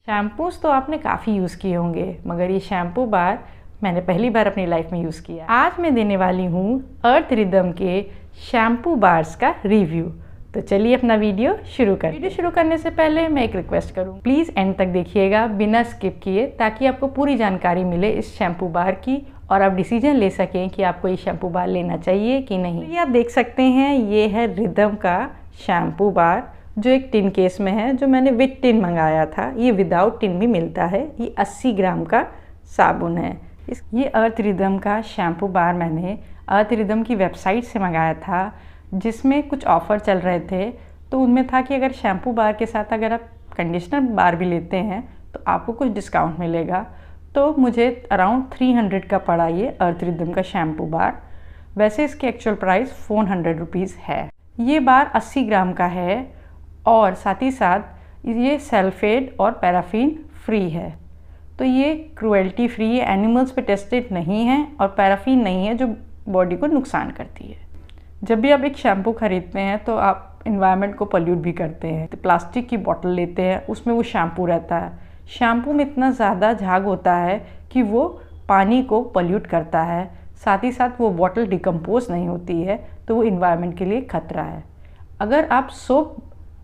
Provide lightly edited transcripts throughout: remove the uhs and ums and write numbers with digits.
Shampoos तो आपने काफ़ी यूज़ किए होंगे, मगर ये शैम्पू बार मैंने पहली बार अपनी लाइफ में यूज़ किया। आज मैं देने वाली हूँ अर्थ रिदम के शैम्पू बार्स का रिव्यू। तो चलिए अपना वीडियो शुरू करते हैं। वीडियो शुरू करने से पहले मैं एक रिक्वेस्ट करूँ, प्लीज़ एंड तक देखिएगा बिना स्किप किए, ताकि आपको पूरी जानकारी मिले इस शैम्पू बार की और आप डिसीजन ले सकें कि आपको ये शैम्पू बार लेना चाहिए कि नहीं। तो ये आप देख सकते हैं, ये है रिदम का शैम्पू बार जो एक टिन केस में है, जो मैंने विद टिन मंगाया था। ये विदाउट टिन भी मिलता है। ये 80 ग्राम का साबुन है। ये अर्थ रिदम का शैम्पू बार मैंने अर्थ रिदम की वेबसाइट से मंगाया था, जिसमें कुछ ऑफ़र चल रहे थे। तो उनमें था कि अगर शैम्पू बार के साथ अगर आप कंडीशनर बार भी लेते हैं तो आपको कुछ डिस्काउंट मिलेगा। तो मुझे अराउंड 300 का पड़ा ये अर्थ रिदम का शैम्पू बार। वैसे इसकी एक्चुअल प्राइस 400 रुपीज़ है। ये बार 80 ग्राम का है और साथ ही साथ ये सल्फेट और पैराफिन फ्री है। तो ये क्रुएल्टी फ्री है, एनिमल्स पे टेस्टेड नहीं है और पैराफिन नहीं है जो बॉडी को नुकसान करती है। जब भी आप एक शैम्पू ख़रीदते हैं तो आप इन्वायरमेंट को पोल्यूट भी करते हैं। तो प्लास्टिक की बॉटल लेते हैं, उसमें वो शैम्पू रहता है। शैम्पू में इतना ज़्यादा झाग होता है कि वो पानी को पोल्यूट करता है। साथ ही साथ वो बॉटल डिकम्पोज नहीं होती है, तो वो इन्वायरमेंट के लिए खतरा है। अगर आप सोप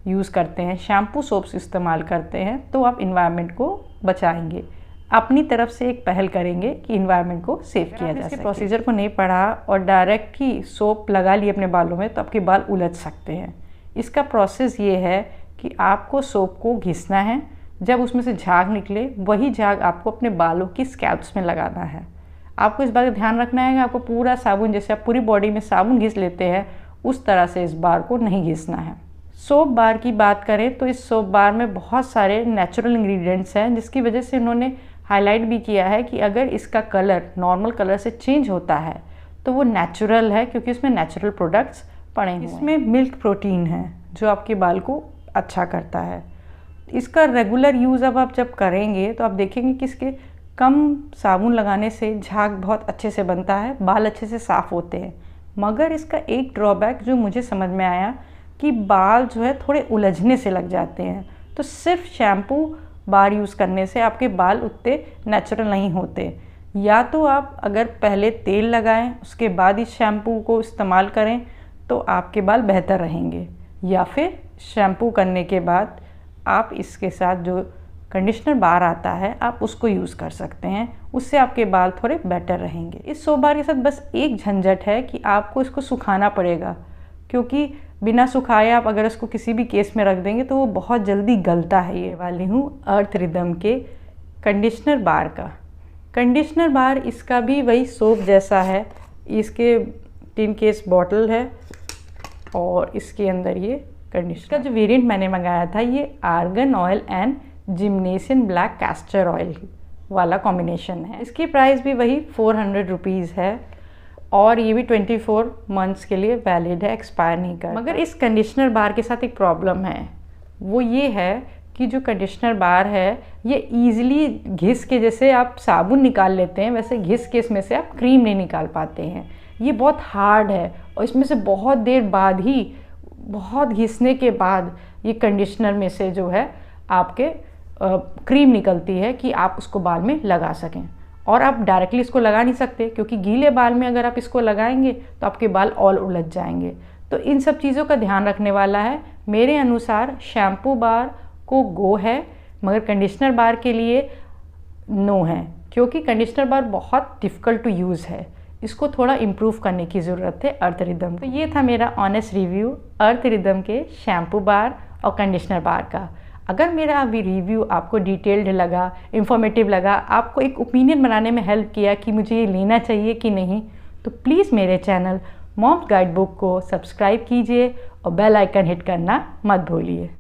यूज़ करते हैं, शैम्पू सोप्स इस्तेमाल करते हैं, तो आप इन्वायरमेंट को बचाएंगे। अपनी तरफ से एक पहल करेंगे कि इन्वायरमेंट को सेव किया जा सके। प्रोसीजर को नहीं पढ़ा और डायरेक्ट ही सोप लगा ली अपने बालों में, तो आपके बाल उलझ सकते हैं। इसका प्रोसेस ये है कि आपको सोप को घिसना है। जब उसमें से झाग निकले, वही झाग आपको अपने बालों की स्कैल्प्स में लगाना है। आपको इस बात का ध्यान रखना है कि आपको पूरा साबुन, जैसे आप पूरी बॉडी में साबुन घिस लेते हैं, उस तरह से इस बार को नहीं घिसना है। सोप बार की बात करें तो इस सोप बार में बहुत सारे नेचुरल इंग्रेडिएंट्स हैं, जिसकी वजह से इन्होंने हाईलाइट भी किया है कि अगर इसका कलर नॉर्मल कलर से चेंज होता है तो वो नेचुरल है, क्योंकि इसमें नेचुरल प्रोडक्ट्स पड़े हुए हैं। इसमें मिल्क प्रोटीन है जो आपके बाल को अच्छा करता है। इसका रेगुलर यूज़ अब आप जब करेंगे तो आप देखेंगे कि इसके कम साबुन लगाने से झाग बहुत अच्छे से बनता है, बाल अच्छे से साफ़ होते हैं। मगर इसका एक ड्रॉबैक जो मुझे समझ में आया कि बाल जो है थोड़े उलझने से लग जाते हैं। तो सिर्फ शैम्पू बार यूज़ करने से आपके बाल उतने नेचुरल नहीं होते। या तो आप अगर पहले तेल लगाएं, उसके बाद इस शैम्पू को इस्तेमाल करें, तो आपके बाल बेहतर रहेंगे। या फिर शैम्पू करने के बाद आप इसके साथ जो कंडीशनर बार आता है, आप उसको यूज़ कर सकते हैं। उससे आपके बाल थोड़े बेटर रहेंगे। इस सोप बार के साथ बस एक झंझट है कि आपको इसको सुखाना पड़ेगा, क्योंकि बिना सुखाए आप अगर इसको किसी भी केस में रख देंगे तो वो बहुत जल्दी गलता है। ये वाली हूँ अर्थ रिदम के कंडीशनर बार का। कंडीशनर बार इसका भी वही सोप जैसा है। इसके टिन केस बॉटल है और इसके अंदर ये कंडीशनर का जो वेरिएंट मैंने मंगाया था, ये argan oil and जिम्नेशियन black castor oil वाला कॉम्बिनेशन है। इसकी प्राइस भी वही 400 रुपीज़ है और ये भी 24 मंथ्स के लिए वैलिड है, एक्सपायर नहीं कर। मगर इस कंडीशनर बार के साथ एक प्रॉब्लम है, वो ये है कि जो कंडीशनर बार है ये ईज़िली घिस के, जैसे आप साबुन निकाल लेते हैं वैसे घिस के इसमें से आप क्रीम नहीं निकाल पाते हैं। ये बहुत हार्ड है और इसमें से बहुत देर बाद ही, बहुत घिसने के बाद ये कंडीशनर में से जो है आपके क्रीम निकलती है कि आप उसको बाल में लगा सकें। और आप डायरेक्टली इसको लगा नहीं सकते, क्योंकि गीले बाल में अगर आप इसको लगाएंगे तो आपके बाल और उलझ जाएंगे। तो इन सब चीज़ों का ध्यान रखने वाला है। मेरे अनुसार शैम्पू बार को गो है, मगर कंडीशनर बार के लिए नो है, क्योंकि कंडीशनर बार बहुत डिफ़िकल्ट टू यूज़ है। इसको थोड़ा इम्प्रूव करने की ज़रूरत है अर्थ रिदम। तो ये था मेरा ऑनेस्ट रिव्यू अर्थ रिदम के शैम्पू बार और कंडीशनर बार का। अगर मेरा अभी रिव्यू आपको डिटेल्ड लगा, इन्फॉर्मेटिव लगा, आपको एक ओपिनियन बनाने में हेल्प किया कि मुझे ये लेना चाहिए कि नहीं, तो प्लीज़ मेरे चैनल मॉम्स गाइड बुक को सब्सक्राइब कीजिए और बेल आइकन हिट करना मत भूलिए।